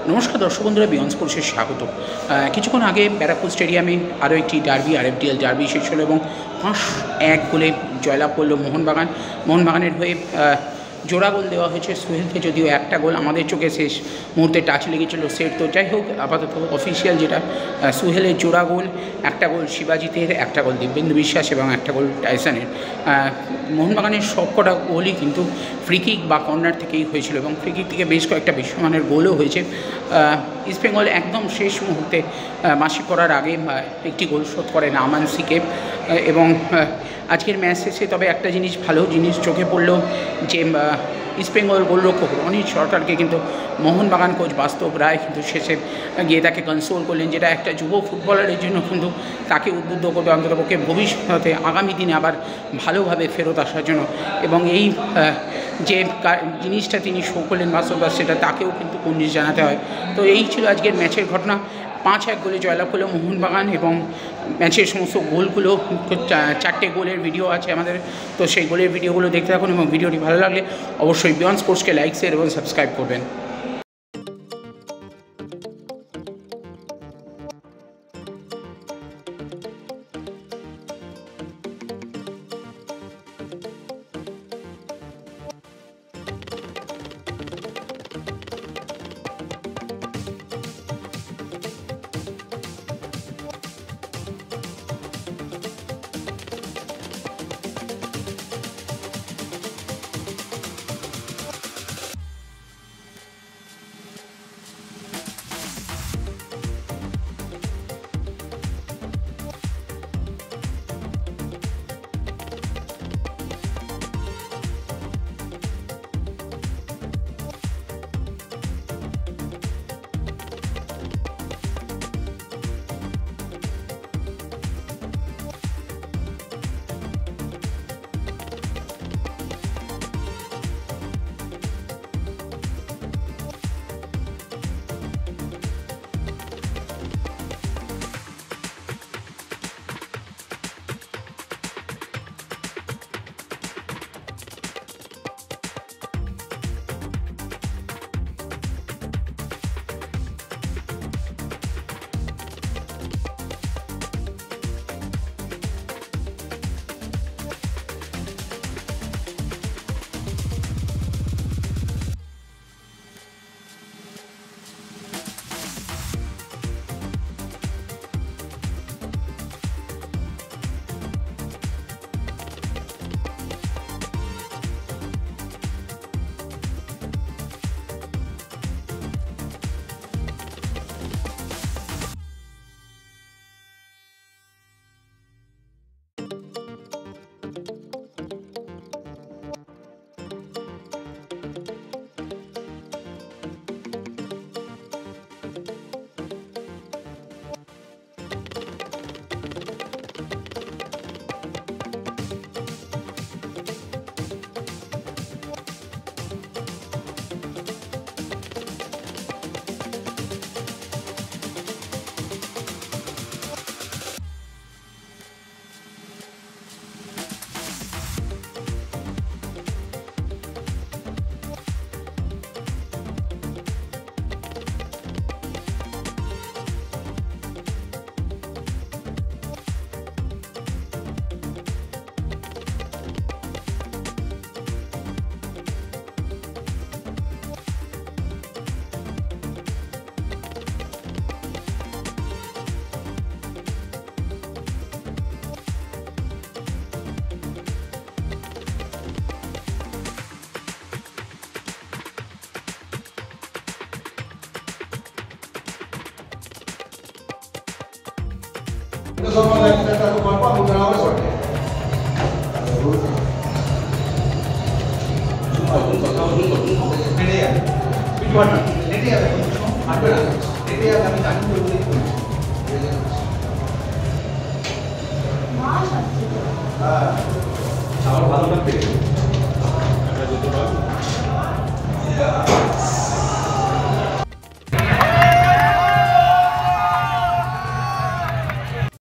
নমস্কার দর্শক বন্ধুরা, বিয়ন্ড স্পোর্টসে স্বাগত। কিছুক্ষণ আগে ব্যারাকপুর স্টেডিয়ামে আরও একটি ডার্বি, আরএফডিএল ডার্বি শেষ হলো এবং 5-1 গোলে জয়লাভ করলো মোহনবাগান। মোহনবাগানের হয়ে জোড়া গোল দেওয়া হয়েছে সোহেলকে, যদিও একটা গোল আমাদের চোখে শেষ মুহূর্তে টাচ লেগেছিল সেট। তো যাই হোক, আপাতত অফিসিয়াল যেটা, সোহেলের জোড়া গোল, একটা গোল শিবাজিতের, একটা গোল দিব্যেন্দু বিশ্বাস এবং একটা গোল টাইসনের। মোহনবাগানের সবকটা গোলই কিন্তু ফ্রিকিক বা কর্নার থেকেই হয়েছিল এবং ফ্রিকিক থেকে বেশ কয়েকটা বিশ্বমানের গোলও হয়েছে। ইস্টবেঙ্গল একদম শেষ মুহূর্তে মাসি করার আগে একটি গোল শোধ করেন আমানসিকে। এবং আজকের ম্যাচ শেষে তবে একটা জিনিস, ভালো জিনিস চোখে পড়লো যে ইস্টবেঙ্গল গোলরক্ষক রনিত সরকারকে কিন্তু মোহনবাগান কোচ বাস্তব রায় কিন্তু শেষে গিয়ে তাকে কনসোল করলেন, যেটা একটা যুব ফুটবলারের জন্য কিন্তু তাকে উদ্বুদ্ধ করবে অন্ততপক্ষে ভবিষ্যতে আগামী দিনে আবার ভালোভাবে ফেরত আসার জন্য। এবং এই যে জিনিসটা তিনি শো করলেন বাস্তব, সেটা তাকেও কিন্তু কুর্নিশ জানাতে হয়। তো এই ছিল আজকের ম্যাচের ঘটনা। 5-1 গোলে জয়লাভ করলো মোহনবাগান এবং ম্যাচের সমস্ত গোলগুলো, 4টে গোলের ভিডিও আছে আমাদের, তো সেই গোলের ভিডিওগুলো দেখতে থাকুন এবং ভিডিওটি ভালো লাগলে অবশ্যই বিয়ন্ড স্পোর্টসকে লাইক, শেয়ার এবং সাবস্ক্রাইব করবেন। Itu sama kita satu korpa bukan apa sorte. Ini ya. Itu mana? Ini ya. Ada lah. Ini ya kami tadi dulu itu. Chawal bhalo লাগবে। এটা যত ভালো।